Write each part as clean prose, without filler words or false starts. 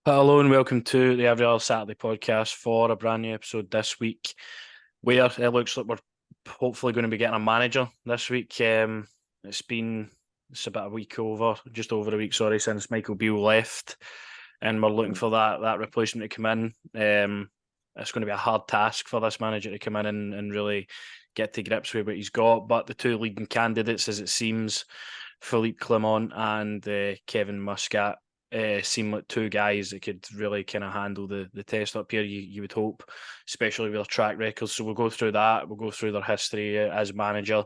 Hello and welcome to the Every Other Saturday podcast for a brand new episode this week, where it looks like we're hopefully going to be getting a manager this week. It's about a week over, just over a week, sorry, since Michael Beale left, and we're looking for that replacement to come in. It's going to be a hard task for this manager to come in and really get to grips with what he's got. But the two leading candidates, as it seems, Philippe Clement and Kevin Muscat, seem like two guys that could really kind of handle the test up here, you would hope, especially with their track records. So we'll go through that. We'll go through their history as manager,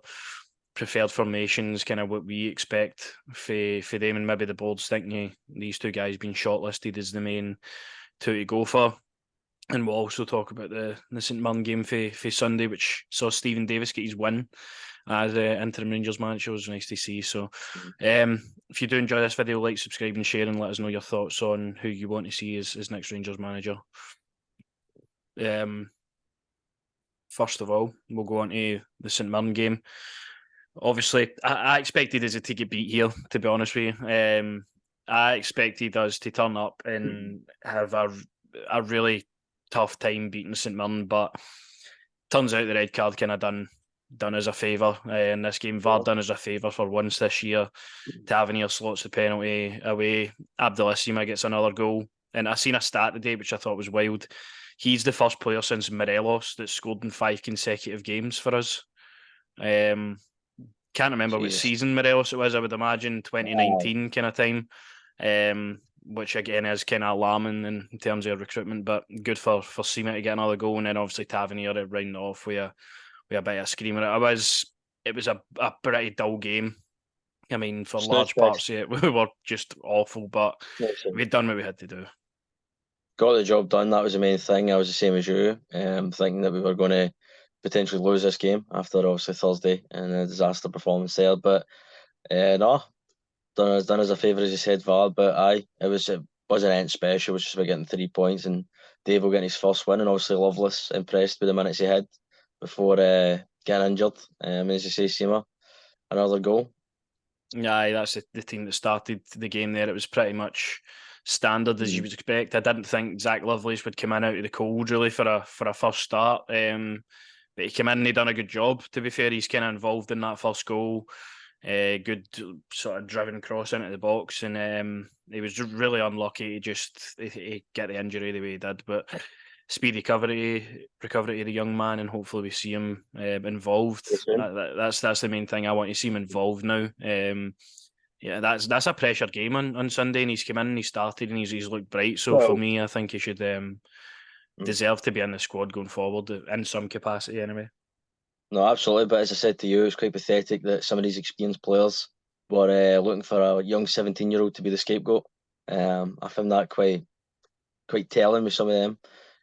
preferred formations, kind of what we expect for them, and maybe the board's thinking these two guys being shortlisted as the main two to go for. And we'll also talk about the St Mirren game for Sunday, which saw Stephen Davis get his win as interim Rangers manager. It was nice to see. So if you do enjoy this video, like, subscribe and share, and let us know your thoughts on who you want to see as next Rangers manager. First of all, we'll go on to the St Mirren game. Obviously, I expected us to get beat here, to be honest with you. I expected us to turn up and have a really tough time beating St Mirren, but turns out the red card kind of done us a favour in this game. VAR done us a favour for once this year. Tavernier slots the penalty away. Abdelissima gets another goal. And I seen a stat today which I thought was wild. He's the first player since Morelos that scored in 5 consecutive games for us. Can't remember what season Morelos it was. I would imagine 2019 kind of time. Which again is kind of alarming in terms of recruitment, but good for Seema to get another goal, and then obviously Tavernier to round off with a bit of a screamer. It was a pretty dull game. I mean, for large parts of it, we were just awful, but we'd done what we had to do. Got the job done. That was the main thing. I was the same as you, thinking that we were going to potentially lose this game after obviously Thursday and a disaster performance there. But no, done us a favour, as you said, VAR. But it wasn't anything special. It was just about getting 3 points and Dave will get his first win, and obviously Loveless impressed with the minutes he had before getting injured. As you say, Seema, another goal. Yeah, that's the team that started the game there. It was pretty much standard as you would expect. I didn't think Zach Lovelace would come in out of the cold really for a first start. But he came in and he done a good job. To be fair, he's kind of involved in that first goal. Good sort of driven cross into the box, and he was really unlucky to just he get the injury the way he did. But speedy recovery of the young man, and hopefully we see him involved. That's the main thing. I want to see him involved now. Yeah, that's a pressure game on Sunday, and he's come in and he started and he's looked bright. So for me, I think he should deserve to be in the squad going forward in some capacity anyway. No, absolutely. But as I said to you, it's quite pathetic that some of these experienced players were looking for a young 17-year-old to be the scapegoat. I found that quite telling with some of them.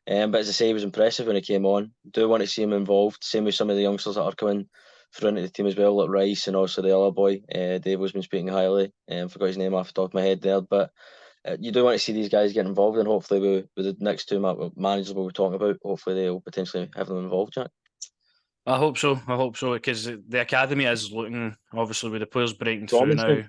But as I say, he was impressive when he came on. Do want to see him involved. Same with some of the youngsters that are coming through into the team as well, like Rice and also the other boy. Dave has been speaking highly. Forgot his name off the top of my head there. But you do want to see these guys get involved, and hopefully with the next two managers we'll be talking about, hopefully they'll potentially have them involved, Jack. I hope so, because the academy is looking, obviously, with the players breaking through now.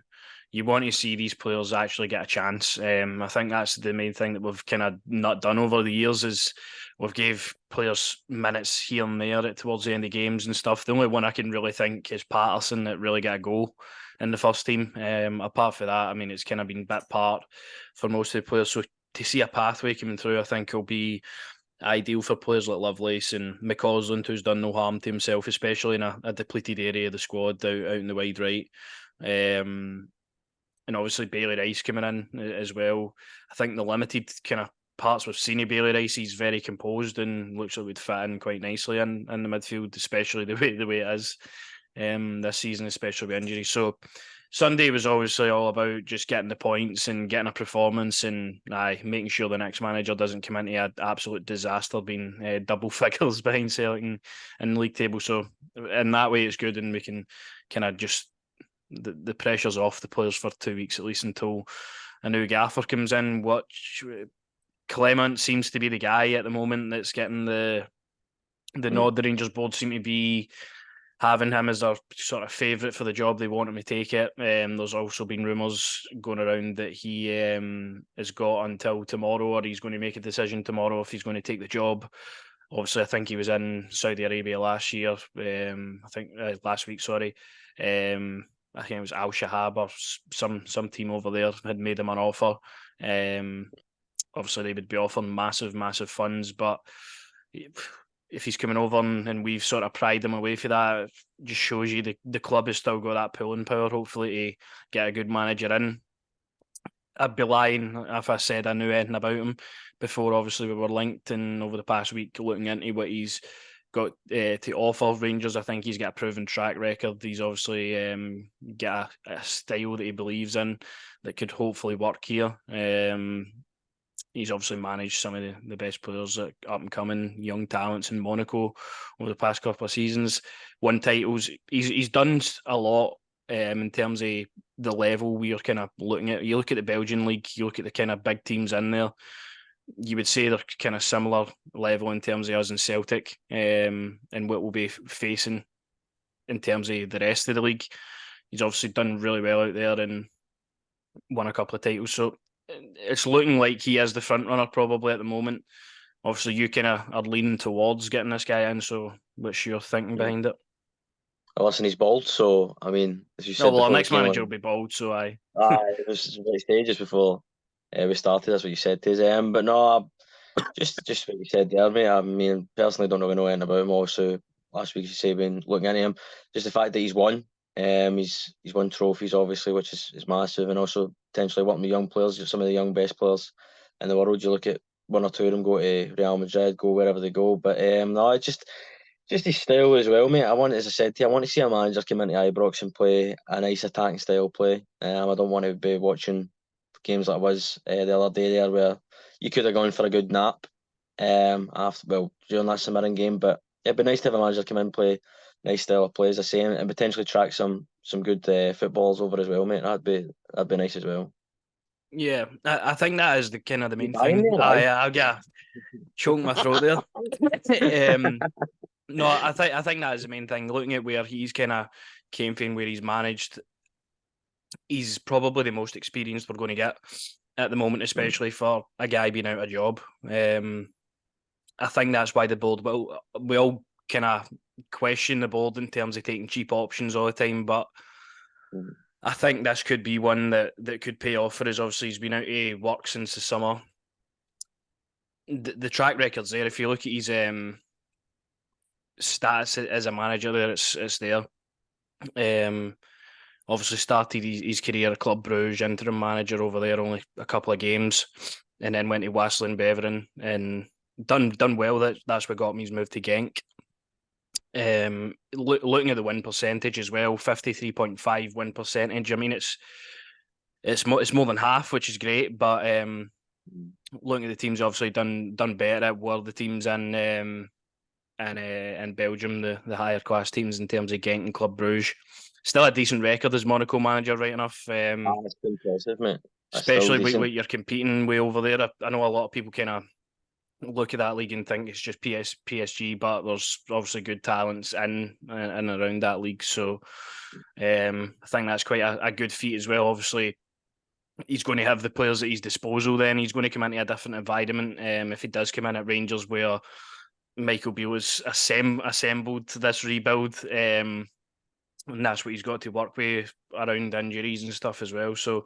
You want to see these players actually get a chance. I think that's the main thing that we've kind of not done over the years is we've gave players minutes here and there towards the end of games and stuff. The only one I can really think is Patterson that really got a goal in the first team. Apart from that, I mean, it's kind of been bit part for most of the players. So to see a pathway coming through, I think will be ideal for players like Lovelace and McCausland, who's done no harm to himself, especially in a depleted area of the squad out in the wide right. And obviously Bailey Rice coming in as well. I think the limited kind of parts we've seen of Bailey Rice, he's very composed and looks like would fit in quite nicely in the midfield, especially the way it is this season, especially with injuries. So Sunday was obviously all about just getting the points and getting a performance and making sure the next manager doesn't come into an absolute disaster, being double figures behind Celtic in the league table. So in that way, it's good, and we can kind of just the pressure's off the players for 2 weeks at least until a new gaffer comes in. Clement seems to be the guy at the moment that's getting the nod. The Rangers board seem to be having him as their sort of favourite for the job. They want him to take it. There's also been rumours going around that he has got until tomorrow, or he's going to make a decision tomorrow if he's going to take the job. Obviously, I think he was in Saudi Arabia last year. I think last week, sorry. I think it was Al Shahab or some team over there had made him an offer. Obviously, they would be offering massive funds, but if he's coming over and we've sort of pried him away for that, it just shows you the club has still got that pulling power, hopefully, to get a good manager in. I'd be lying if I said I knew anything about him before. Obviously, we were linked, and over the past week, looking into what he's got to offer Rangers, I think he's got a proven track record. He's obviously got a style that he believes in that could hopefully work here. He's obviously managed some of the best players, up and coming young talents in Monaco over the past couple of seasons. Won titles. He's done a lot in terms of the level we are kind of looking at. You look at the Belgian league, you look at the kind of big teams in there. You would say they're kind of similar level in terms of us and Celtic, and what we'll be facing in terms of the rest of the league. He's obviously done really well out there and won a couple of titles. So it's looking like he is the front runner probably at the moment. Obviously, you kind of are leaning towards getting this guy in. So what's your thinking behind it? Well, listen, he's bald, so I mean, as you No, said well, our before we next came manager will on, be bald, so I. it was like stages before we started. That's what you said to us. But no, just what you said there, mate. I mean, personally, don't really know anything about him. Also, last week you say been looking into him, just the fact that he's won. He's won trophies, obviously, which is massive, and also potentially working with young players, some of the young best players in the world. You look at one or two of them go to Real Madrid, go wherever they go. But no, it's just his style as well, mate. As I said to you, I want to see a manager come into Ibrox and play a nice attacking style play. I don't want to be watching games like I was the other day there, where you could have gone for a good nap during that St game. But it'd be nice to have a manager come in, play nice style of play, as I say, and potentially track some good footballers over as well, mate. That'd be nice as well. Yeah, I think that is the kind of the You main dying thing. there, aye? I'll get choke my throat there. No, I think that is the main thing. Looking at where he's kind of came from, where he's managed, he's probably the most experienced we're going to get at the moment, especially for a guy being out of job. I think that's why the board. Well, we all kind of question the board in terms of taking cheap options all the time, but I think this could be one that could pay off for us. Obviously, he's been out of work since the summer. The track record's there. If you look at his stats as a manager, there it's there. Obviously started his career at Club Brugge, interim manager over there, only a couple of games, and then went to Waasland Beveren and done well. That's what got me his move to Genk. Looking at the win percentage as well, 53.5 win percentage. I mean, it's more than half, which is great. But looking at the teams, obviously done better at were the teams in Belgium, the higher class teams in terms of Genk and Club Brugge. Still a decent record as Monaco manager, right enough. That's impressive, mate. That's still Especially decent. what you're competing with over there. I know a lot of people kind of look at that league and think it's just PSG, but there's obviously good talents in and around that league. So I think that's quite a good feat as well. Obviously, he's going to have the players at his disposal. Then he's going to come into a different environment. If he does come in at Rangers, where Michael Beale has assembled this rebuild, and that's what he's got to work with around injuries and stuff as well. So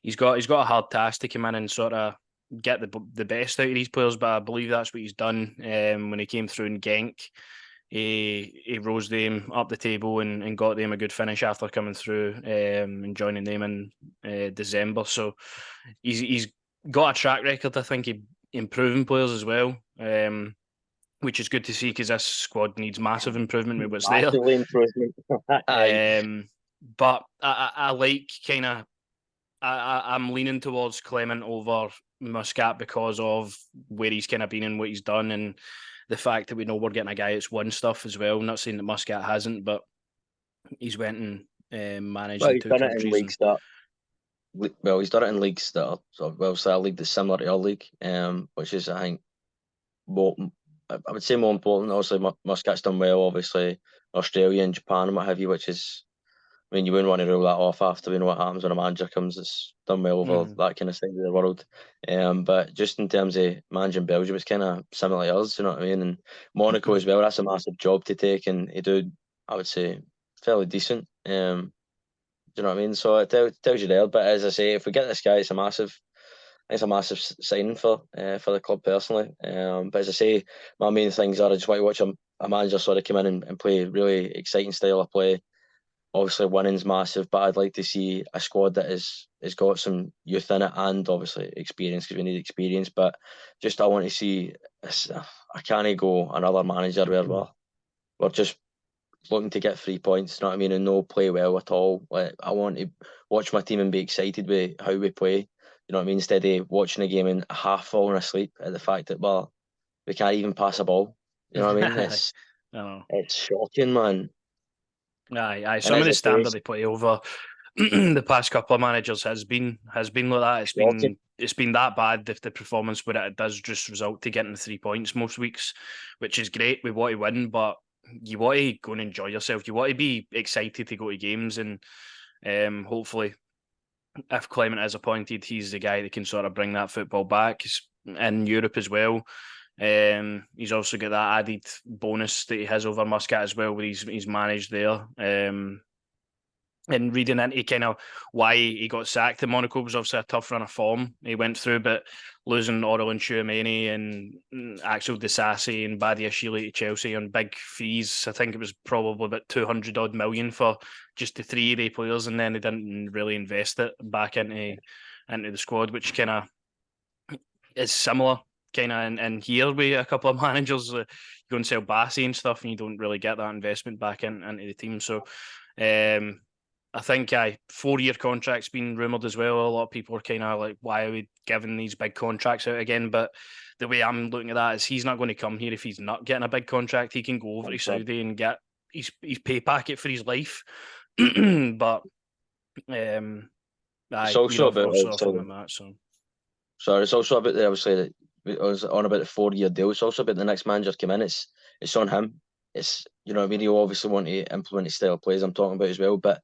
he's got a hard task to come in and sort of get the best out of these players. But I believe that's what he's done when he came through in Genk. He rose them up the table and got them a good finish after coming through and joining them in December. So he's got a track record, I think, improving players as well. Which is good to see because this squad needs massive improvement with what's there. Massively improvement. But I like kind of I'm leaning towards Clement over Muscat because of where he's kind of been and what he's done, and the fact that we know we're getting a guy that's won stuff as well. I'm not saying that Muscat hasn't, but he's went and managed Well, in he's two done it in countries. leagues that. Well, he's done it in leagues that are a league that's similar to our league, which is, I think, more. I would say more important. Obviously, Muscat's done well. Obviously, Australia and Japan and what have you, which is, I mean, you wouldn't want to rule that off after we know what happens when a manager comes that's done well over Mm. that kind of side of the world. But just in terms of managing Belgium, it's kind of similar to us, you know what I mean? And Monaco as well, that's a massive job to take, and he do, I would say, fairly decent. Do you know what I mean? So it tells you there. But as I say, if we get this guy, it's a massive signing for the club personally. But as I say, my main things are I just want to watch a manager sort of come in and play really exciting style of play. Obviously, winning's massive, but I'd like to see a squad that is got some youth in it and obviously experience because we need experience. But just I want to see. I can't go another manager where we're just looking to get 3 points. You know what I mean, and no play well at all. Like I want to watch my team and be excited with how we play. You know what I mean, instead of watching a game and half falling asleep at the fact that well we can't even pass a ball. You know what I mean? I know. It's shocking, man. Aye. And Some of as the I say, standard they play over the past couple of managers has been like that. shocking. It's been that bad if the performance where it does just result to getting the 3 points most weeks, which is great. We want to win, but you want to go and enjoy yourself. You want to be excited to go to games, and hopefully, if Clement is appointed, he's the guy that can sort of bring that football back in Europe as well. He's also got that added bonus that he has over Muscat as well, where he's managed there. And reading into kind of why he got sacked in Monaco was obviously a tough run of form he went through, but losing Aurelien Tchouameni and Axel Disasi and Badia Shili to Chelsea on big fees. I think it was probably about 200 odd million for just the 3 players, and then they didn't really invest it back into the squad, which kind of is similar kind of in here with a couple of managers. You go and sell Bassey and stuff, and you don't really get that investment back into the team. So I think 4-year contracts been rumoured as well. A lot of people are kind of like, why are we giving these big contracts out again? But the way I'm looking at that is he's not going to come here if he's not getting a big contract. He can go over to Saudi and get his pay packet for his life. But It's we're also about also offering him that. So sorry, it's also about the obviously I was on about the 4 year deal. It's also about the next manager come in. It's on him. It's you know what I mean. You obviously want to implement his style of plays I'm talking about as well. But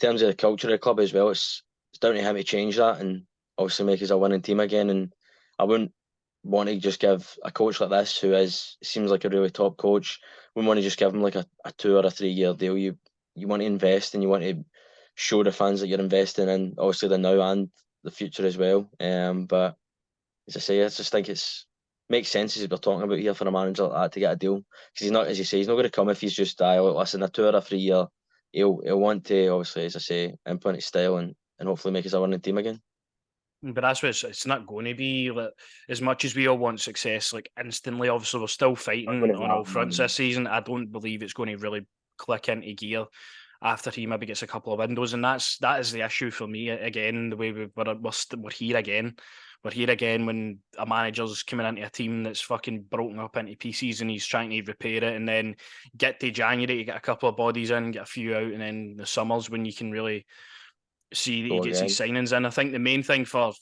in terms of the culture of the club as well, it's down to him to change that and obviously make us a winning team again. And I wouldn't want to just give a coach like this who seems like a really top coach. Wouldn't want to just give him like a 2 or a 3 year deal. You want to invest and you want to show the fans that you're investing in obviously the now and the future as well. But as I say, I just think it's makes sense as we're talking about here for a manager like that to get a deal because he's not, as you say, he's not going to come if he's just look, listen, a 2 or a 3 year. He'll want to obviously, as I say, implement his style and hopefully make us a winning team again. but that's what it's not going to be. Like, as much as we all want success, like instantly, obviously we're still Not going fighting to on all happen, fronts man. this season. I don't believe it's going to really click into gear after he maybe gets a couple of windows, and that is the issue for me. Again, the way we're here again. We're here again when a manager's coming into a team that's fucking broken up into pieces and he's trying to repair it, and then get to January to get a couple of bodies in, get a few out, and then the summers when you can really see that he Go gets his again. signings in. I think the main thing for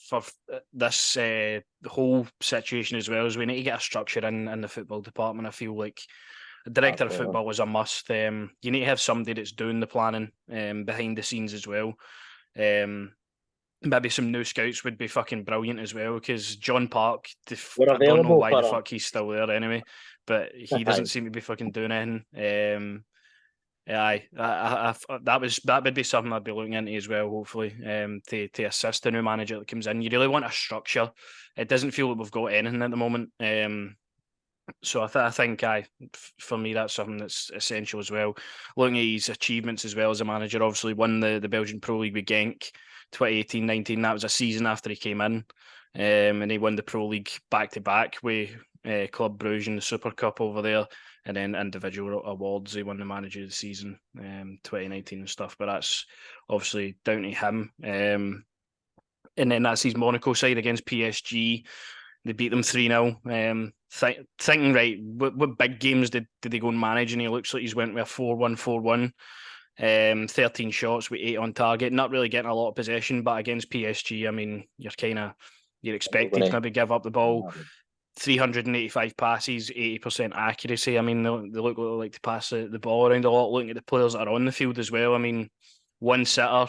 this the whole situation as well is we need to get a structure in the football department. I feel like a director of Absolutely. football is a must. You need to have somebody that's doing the planning behind the scenes as well. Maybe some new scouts would be fucking brilliant as well because John Park, We're I don't know available why the for fuck he's still there anyway, but he a doesn't seem to be fucking doing anything. Aye, that would be something I'd be looking into as well. Hopefully, to assist the new manager that comes in. You really want a structure. It doesn't feel like we've got anything at the moment. So I think for me that's something that's essential as well. Looking at his achievements as well as a manager, obviously won the Belgian Pro League with Genk 2018-19. That was a season after he came in, and he won the Pro League back to back with Club Brugge in the Super Cup over there, and then individual awards. He won the Manager of the Season 2019 and stuff. But that's obviously down to him. And then that's his Monaco side against PSG. They beat them 3-0. Thinking, right, what big games did they go and manage? And he looks like he's went with a 4-1, 4-1. 13 shots with 8 on target. Not really getting a lot of possession, but against PSG, I mean, you're expected to maybe give up the ball. 385 passes, 80% accuracy. I mean, they look like to pass the ball around a lot, looking at the players that are on the field as well. I mean, one sitter,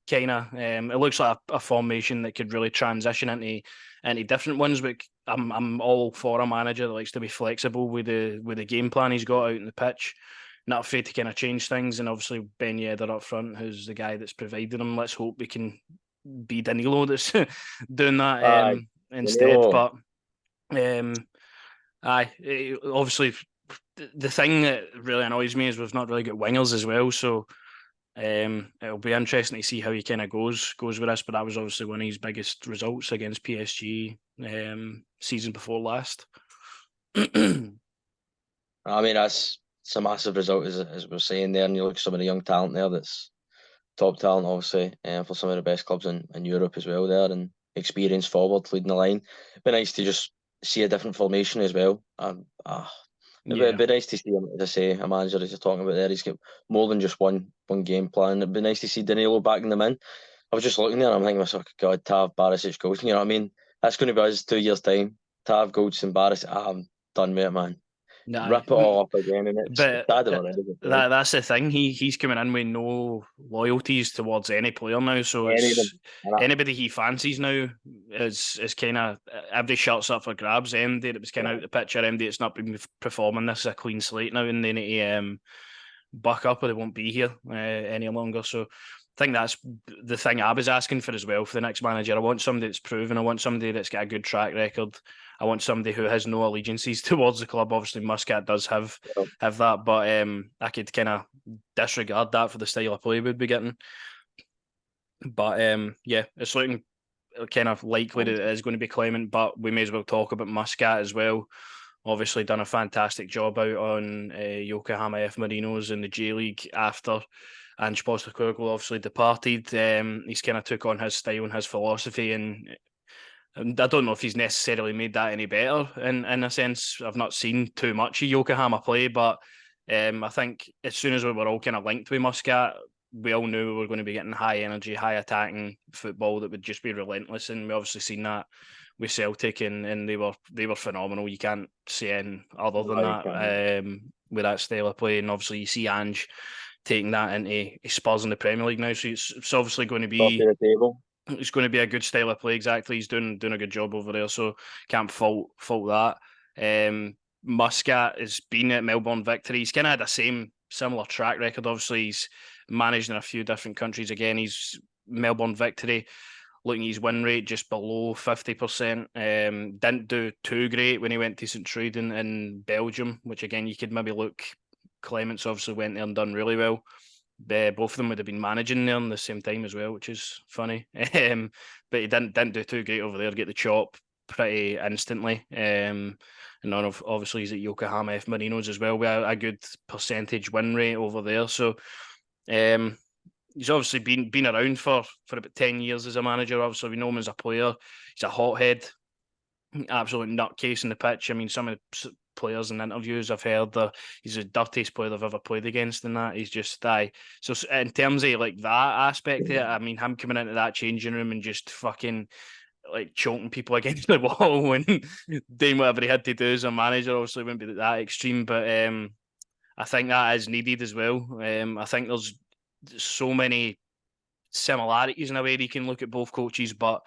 kind of. It looks like a formation that could really transition into different ones. But I'm all for a manager that likes to be flexible with the game plan he's got out in the pitch, not afraid to kind of change things. And obviously Ben Yedder up front, who's the guy that's provided him. Let's hope we can be Danilo that's doing that Aye, instead. Danilo. But obviously the thing that really annoys me is we've not really got wingers as well. So it'll be interesting to see how he kind of goes with this. But that was obviously one of his biggest results against PSG season before last. I mean, it's a massive result, as we're saying there. And you look at some of the young talent there that's top talent, obviously, for some of the best clubs in Europe as well there, and experienced forward leading the line. It'd be nice to just see a different formation as well. It'd Yeah. be nice to see him, as I say, a manager as you're talking about there. He's got more than just one game plan. It'd be nice to see Danilo backing them in. I was just looking there and I'm thinking to myself, God, Tav, Barisic, Goldson. You know what I mean? That's going to be us 2 years' time. Tav, Goldson, Barisic. I'm done with it, man. Nah, Rip it all up again, and it's but sad already. that's the thing. He's coming in with no loyalties towards any player now. So Any of them. it's anybody he fancies now is kind of every shot's up for grabs. MD that was kind of out the picture. MD it's not been performing. This is a clean slate now, and they need to buck up or they won't be here any longer. So I think that's the thing I was asking for as well for the next manager. I want somebody that's proven. I want somebody that's got a good track record. I want somebody who has no allegiances towards the club. Obviously, Muscat does have that, but I could kind of disregard that for the style of play we'd be getting. But yeah, it's looking kind of likely that it is going to be Clement, but we may as well talk about Muscat as well. Obviously, done a fantastic job out on Yokohama F Marinos in the J League after Ange Postecoglou obviously departed. He's kind of took on his style and his philosophy, and I don't know if he's necessarily made that any better in a sense. I've not seen too much of Yokohama play, but I think as soon as we were all kind of linked with Muscat, we all knew we were going to be getting high energy, high attacking football that would just be relentless, and we obviously seen that with Celtic, and they were phenomenal. You can't say anything other than that with that style of play, and obviously you see Ange taking that into Spurs in the Premier League now, so it's obviously going to Top of be the table. it's going to be a good style of play. Exactly, he's doing a good job over there, so can't fault that. Muscat has been at Melbourne Victory. He's kind of had the similar track record. Obviously, he's managed in a few different countries. Again, he's Melbourne Victory. Looking at his win rate just below 50%. Didn't do too great when he went to St Truiden in Belgium, which again you could maybe look. Clements obviously went there and done really well. Both of them would have been managing there in the same time as well, which is funny. But he didn't do too great over there. Get the chop pretty instantly. And none of obviously he's at Yokohama F Marinos as well with a good percentage win rate over there. So he's obviously been around for about 10 years as a manager. Obviously, we know him as a player. He's a hothead, absolute nutcase in the pitch. I mean, some of the players in interviews I've heard, he's the dirtiest player they've ever played against in that. He's just So in terms of like that aspect of it, I mean, him coming into that changing room and just fucking like choking people against the wall and doing whatever he had to do as a manager, obviously wouldn't be that extreme, but I think that is needed as well. I think there's so many similarities in a way you can look at both coaches, but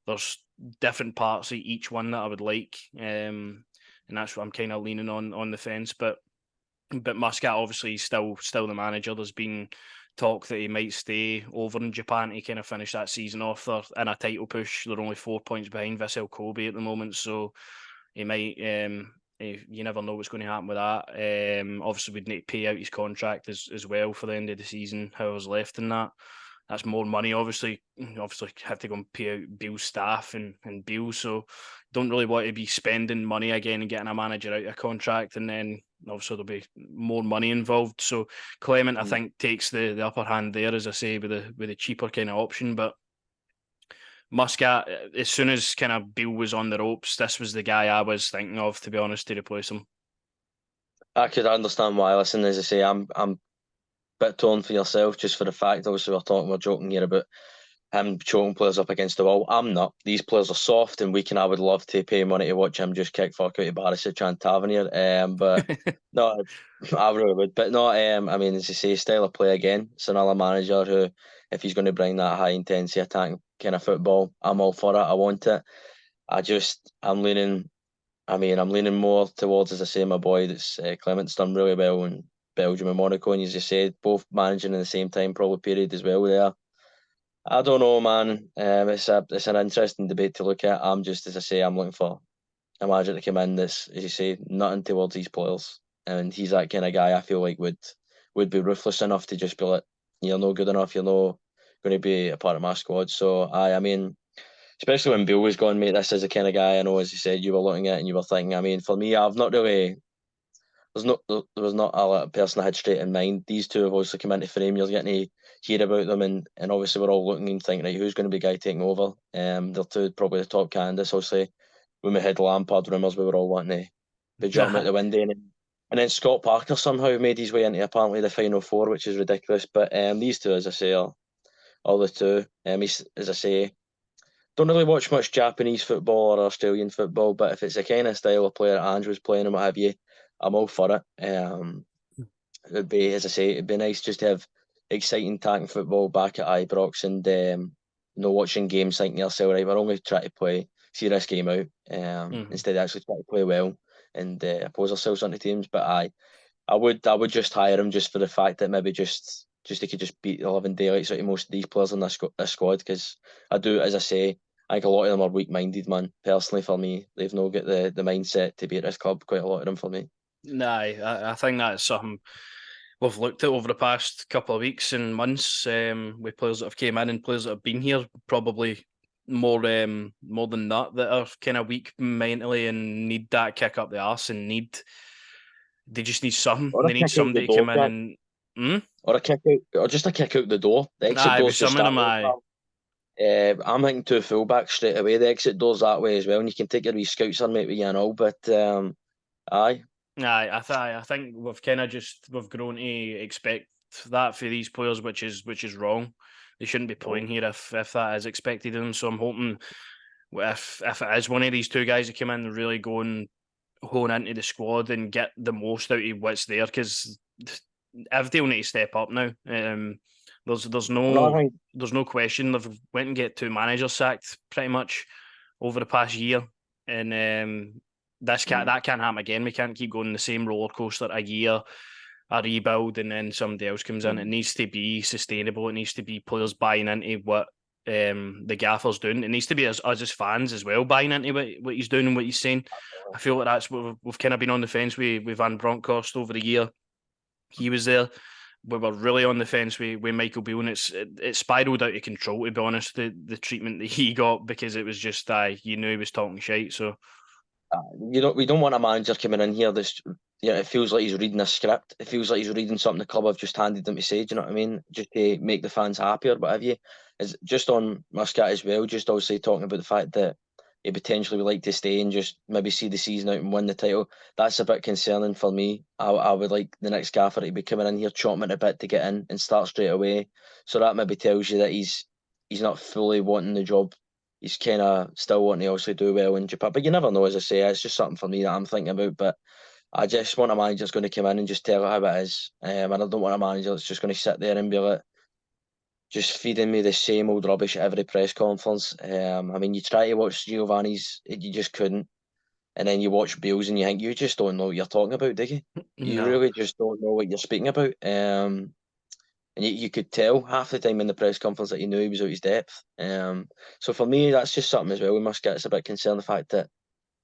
there's different parts of each one that I would like, and that's what I'm kind of leaning on the fence. But Muscat obviously still the manager. There's been talk that he might stay over in Japan to kind of finish that season off. They're in a title push. They're only 4 points behind Vissel Kobe at the moment, so he might. You never know what's going to happen with that. Obviously, we'd need to pay out his contract as well for the end of the season. However's left in that. That's more money, obviously. Obviously, have to go and pay out Bill's staff and bills. So, don't really want to be spending money again and getting a manager out of contract, and then obviously there'll be more money involved. So, Clement, I think, takes the upper hand there, as I say, with the cheaper kind of option. But Muscat, as soon as kind of Bill was on the ropes, this was the guy I was thinking of, to be honest, to replace him. I could understand why. Listen, as I say, I'm a bit torn for yourself just for the fact. Obviously, we're joking here about him choking players up against the wall. I'm not. These players are soft and weak, and I would love to pay money to watch him just kick fuck out of Barisic and Tavernier. But no, I really would. But no, I mean, as you say, style of play again. It's another manager who, if he's going to bring that high intensity attacking kind of football, I'm all for it. I want it. I'm leaning. I mean, I'm leaning more towards, as I say, my boy that's Clement's done really well in Belgium and Monaco, and as you said, both managing in the same time probably period as well there. I don't know, man. It's an interesting debate to look at. I'm just, as I say, I'm looking for a manager to come in that's, as you say, nothing towards these players, and he's that kind of guy. I feel like would be ruthless enough to just be like, you're no good enough. You're no going to be a part of my squad. So I mean, especially when Bill was gone, mate. This is the kind of guy I know, as you said, you were looking at and you were thinking. I mean, for me, I've not really. There was not a person I had straight in mind. These two have obviously come into frame. You're getting to hear about them, and obviously we're all looking and thinking, right, who's going to be the guy taking over? They're two probably the top candidates. Obviously, when we had Lampard rumours, we were all wanting to be jumping out the window, and then Scott Parker somehow made his way into apparently the final four, which is ridiculous. But these two, as I say, are the two. He's, as I say, don't really watch much Japanese football or Australian football, but if it's the kind of style of player Ange was playing and what have you, I'm all for it. It'd be, as I say, it'd be nice just to have exciting attacking football back at Ibrox and watching games thinking to yourself, right, we're only trying to see this game out instead of actually trying to play well and oppose ourselves onto teams. But I would just hire him just for the fact that maybe just he could just beat the 11 daylights out of most of these players in this squad, because I do, as I say, I think a lot of them are weak-minded, man. Personally, for me, they've not got the mindset to be at this club. Quite a lot of them, for me. Nah, I think that's something we've looked at over the past couple of weeks and months, with players that have came in and players that have been here, probably more than that are kind of weak mentally and need that kick up the arse and they just need something. Or a They need kick out the somebody to door, come in Jack. and Or a kick out, or just a kick out the door. The exit aye, with door's just some of that them, way, aye. pal. I'm thinking two fullbacks straight away. The exit door's that way as well, and you can take your wee scouts on, mate, with you and all. But aye, Aye, I think we've kind of we've grown to expect that for these players, which is wrong. They shouldn't be playing here if that is expected of them. So I'm hoping if it is one of these two guys that come in and really go and hone into the squad and get the most out of what's there, because everybody will need to step up now. There's another no thing. there's no question they've went and get two managers sacked pretty much over the past year, and that can't happen again. We can't keep going the same roller coaster a year, a rebuild, and then somebody else comes in. It needs to be sustainable. It needs to be players buying into what the gaffer's doing. It needs to be us as fans as well buying into what he's doing and what he's saying. I feel like that's what we've kind of been on the fence with Van Bronckhorst over the year. He was there. We were really on the fence with Michael Beale, and it spiraled out of control, to be honest, the treatment that he got, because it was just you knew he was talking shite. So We don't want a manager coming in here that's, it feels like he's reading a script. It feels like he's reading something the club have just handed them to say. Do you know what I mean? Just to make the fans happy or whatever. Is just on Muscat as well. Just obviously talking about the fact that he potentially would like to stay and just maybe see the season out and win the title. That's a bit concerning for me. I would like the next gaffer to be coming in here chopping it a bit to get in and start straight away. So that maybe tells you that he's not fully wanting the job. He's kind of still wanting to obviously do well in Japan. But you never know, as I say, it's just something for me that I'm thinking about. But I just want a manager that's going to come in and just tell it how it is. And I don't want a manager that's just going to sit there and be like, just feeding me the same old rubbish at every press conference. I mean, you try to watch Giovanni's, you just couldn't. And then you watch Beale's and you think, you just don't know what you're talking about, do you? You no. really just don't know what you're speaking about. And you could tell half the time in the press conference that he knew he was out his depth. So for me, that's just something as well. We must get us a bit concerned the fact that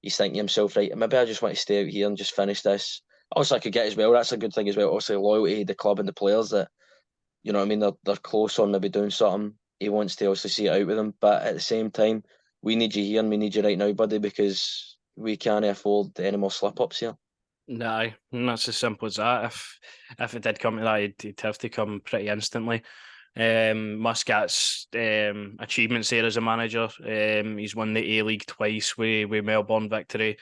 he's thinking to himself, right, maybe I just want to stay out here and just finish this. Also, I could get as well. That's a good thing as well. Also, loyalty to the club and the players that, you know what I mean, they're close on maybe doing something. He wants to obviously see it out with them. But at the same time, we need you here and we need you right now, buddy, because we can't afford any more slip ups here. No, that's as simple as that. If it did come to that, he'd have to come pretty instantly. Muscat's achievements there as a manager. He's won the A-League twice with Melbourne victory,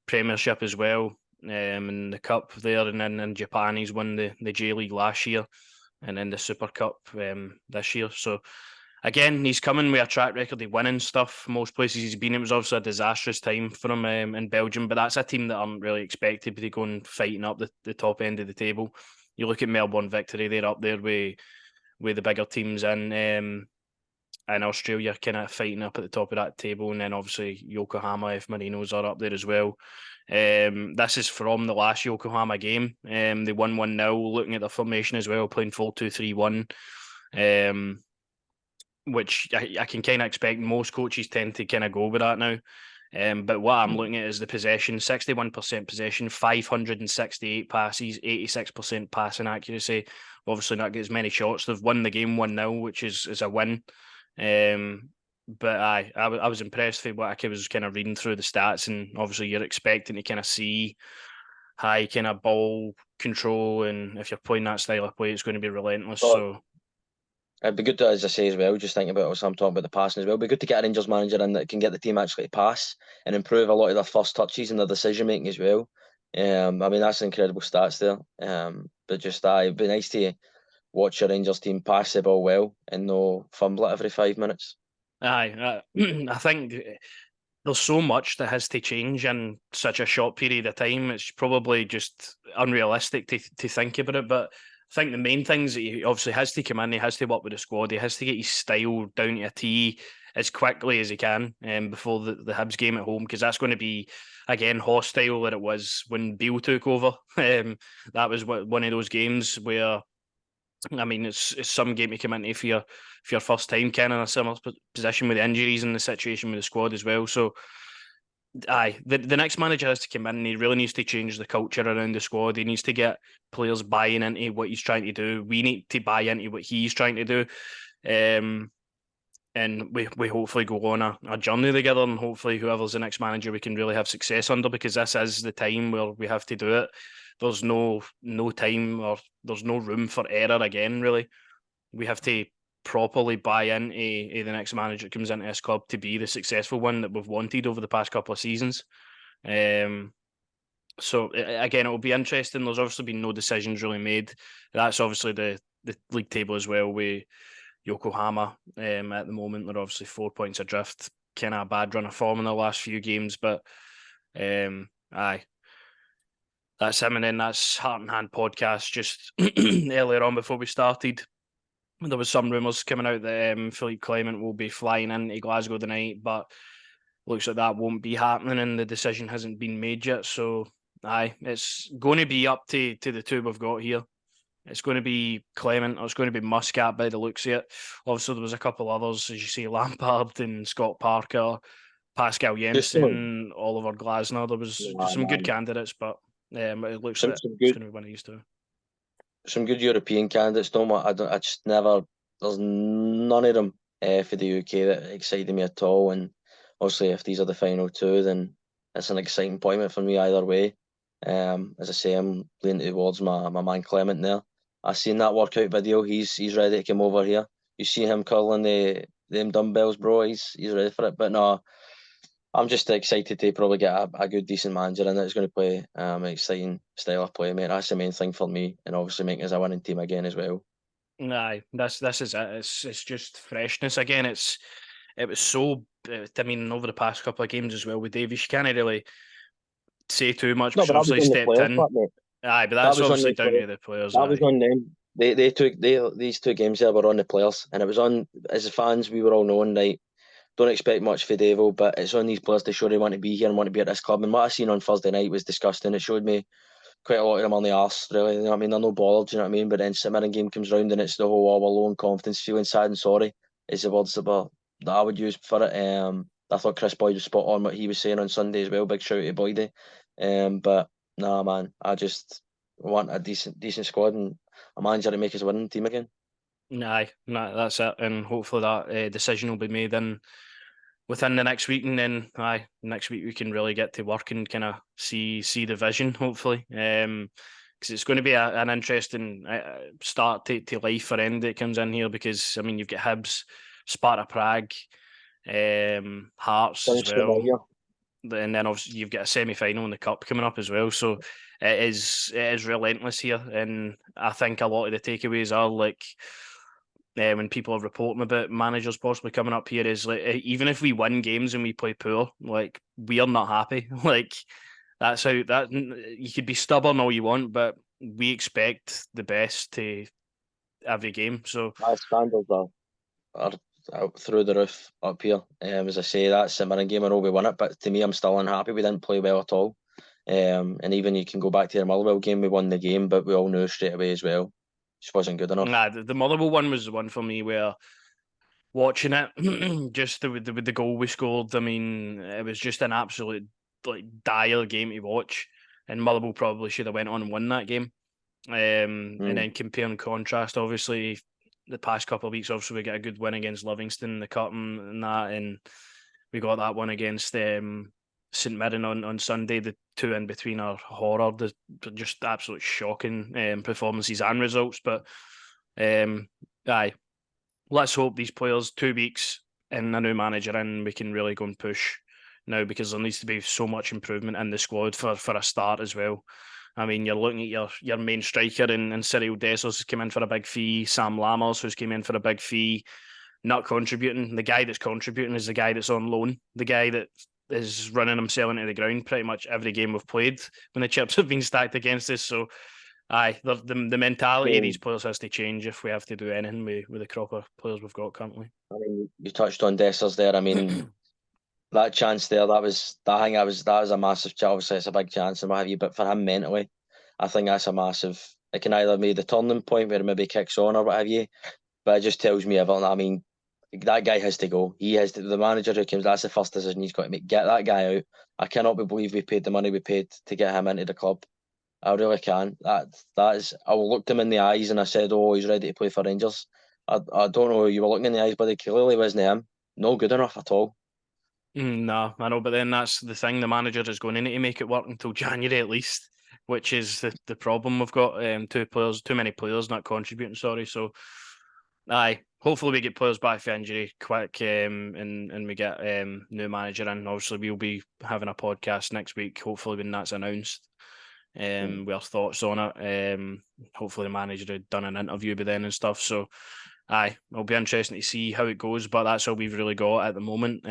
Premiership as well, and the Cup there, and then in Japan he's won the J-League last year, and then the Super Cup this year. So again, he's coming with a track record of winning stuff. Most places he's been, it was obviously a disastrous time for him in Belgium, but that's a team that aren't really expected to go and fighting up the top end of the table. You look at Melbourne Victory, they're up there with the bigger teams in Australia, kind of fighting up at the top of that table, and then obviously Yokohama F Marinos are up there as well. This is from the last Yokohama game. They won 1-0, looking at the formation as well, playing 4-2-3-1. Which I can kind of expect. Most coaches tend to kind of go with that now. But what I'm looking at is the possession, 61% possession, 568 passes, 86% passing accuracy. Obviously not get as many shots. They've won the game 1-0, which is a win. But I was impressed with what I was kind of reading through the stats, and obviously you're expecting to kind of see high kind of ball control, and if you're playing that style of play, it's going to be relentless. But So it'd be good to, as I say as well, just thinking about what I'm talking about the passing as well. It'd be good to get a Rangers manager in that can get the team actually to pass and improve a lot of their first touches and their decision making as well. I mean that's incredible stats there. But just it'd be nice to watch your Rangers team pass the ball well and no fumble it every 5 minutes. I think there's so much that has to change in such a short period of time. It's probably just unrealistic to think about it. But I think the main things that he obviously has to come in, he has to work with the squad, he has to get his style down to a T as quickly as he can before the Hibs game at home, because that's going to be, again, hostile that it was when Beale took over. That was one of those games where, I mean, it's some game to come into for your first time, kind of in a similar position with the injuries and the situation with the squad as well. So, the next manager has to come in and he really needs to change the culture around the squad. He needs to get players buying into what he's trying to do. We need to buy into what he's trying to do. And we hopefully go on a journey together, and hopefully whoever's the next manager we can really have success under, because this is the time where we have to do it. There's no time, or there's no room for error again, really. We have to properly buy into the next manager that comes into this club to be the successful one that we've wanted over the past couple of seasons. So again, it will be interesting. There's obviously been no decisions really made. That's obviously the league table as well, with Yokohama at the moment. They're obviously 4 points adrift. Kind of a bad run of form in the last few games, but that's him. And then that's Heart and Hand podcast just earlier on before we started. There was some rumours coming out that Philippe Clement will be flying into Glasgow tonight, but looks like that won't be happening, and the decision hasn't been made yet. So, it's going to be up to the two we've got here. It's going to be Clement, or it's going to be Muscat by the looks of it. Obviously, there was a couple others, as you say, Lampard and Scott Parker, Pascal Just on, Jensen, Oliver Glasner. There was nah, some good man. candidates, but it looks Some like some it's good going to be one of these two. some good European candidates. Don't want. I don't. I just never. There's none of them for the UK that excited me at all. And obviously, if these are the final two, then it's an exciting appointment for me either way. As I say, I'm leaning towards my man Clement there. I seen that workout video. He's ready to come over here. You see him curling them dumbbells, bro. He's ready for it. But no, I'm just excited to probably get a good, decent manager in that's going to play an exciting style of play, mate. That's the main thing for me, and obviously making us a winning team again as well. Aye, this is it. It's just freshness again. It was so. I mean, over the past couple of games as well with Davies, you can't really say too much No, because but that was obviously he on the stepped players' in. part, mate. Aye, but That that's was on obviously the down players. to the players. That was Aye, on them. They took these two games there were on the players, and it was on as fans. We were all knowing, right? Don't expect much for Davo, but it's on these players to show they want to be here and want to be at this club. And what I seen on Thursday night was disgusting. It showed me quite a lot of them on the arse, really. You know what I mean? They're no bothered, you know what I mean? But then St game comes round and it's the whole all alone confidence, feeling sad and sorry is the words that I would use for it. I thought Chris Boyd was spot on what he was saying on Sunday as well. Big shout out to Boydie. But nah, man, I just want a decent squad and a manager to make us a winning team again. aye, nah, that's it. And hopefully that decision will be made within the next week, and then next week we can really get to work and kind of see the vision. Hopefully, because it's going to be an interesting start to life for end that comes in here. Because I mean, you've got Hibs, Sparta Prague, Hearts as Finish the well, year. and then obviously you've got a semi-final in the cup coming up as well. So it is relentless here, and I think a lot of the takeaways are like when people are reporting about managers possibly coming up here is like, even if we win games and we play poor, like we are not happy. Like that's how that you could be stubborn all you want, but we expect the best to every game. So My standards are out through the roof up here. As I say, that St Mirren game, I know we won it, but to me, I'm still unhappy. We didn't play well at all. And even you can go back to the Motherwell game, we won the game, but we all knew straight away as well, just wasn't good enough. nah, the Motherwell one was the one for me where watching it, just with the goal we scored. I mean, it was just an absolute like dire game to watch, and Motherwell probably should have went on and won that game. And then compare and contrast, obviously, the past couple of weeks, obviously we got a good win against Livingston in the cup and that, and we got that one against St Mirren on Sunday. The two in between are horror. They're just absolute shocking performances and results. But aye, let's hope these players 2 weeks and a new manager in, we can really go and push now, because there needs to be so much improvement in the squad for a start as well. I mean, you're looking at your main striker in Cyril Dessers, who's come in for a big fee. Sam Lammers, who's came in for a big fee, not contributing. The guy that's contributing is the guy that's on loan. The guy that is running himself into the ground pretty much every game we've played when the chips have been stacked against us. So, aye, the mentality of these players has to change if we have to do anything with the crop of players we've got currently. I mean, you touched on Dessers there. I mean, that chance there, that was a massive chance. Obviously, it's a big chance and what have you, but for him mentally, I think that's a massive. It can either be the turning point where he maybe kicks on or what have you, but it just tells me everything. I mean, that guy has to go. He has to. The manager who comes, that's the first decision he's got to make. Get that guy out. I cannot believe we paid the money we paid to get him into the club. I really can. That is. I looked him in the eyes and I said, "Oh, he's ready to play for Rangers." I don't know who you were looking in the eyes, but it clearly wasn't him. No good enough at all. No, I know, but then that's the thing. The manager is going to need to make it work until January at least, which is the problem we've got. Too many players not contributing. Sorry, so aye. Hopefully we get players back for injury quick, and we get new manager in. Obviously we'll be having a podcast next week. Hopefully when that's announced, with our thoughts on it. Hopefully the manager had done an interview by then and stuff. So aye, it'll be interesting to see how it goes. But that's all we've really got at the moment.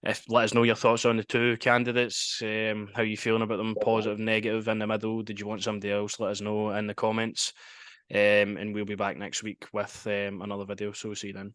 If let us know your thoughts on the two candidates, how you feeling about them, positive, negative, in the middle. Did you want somebody else? Let us know in the comments. And we'll be back next week with another video. So we'll see you then.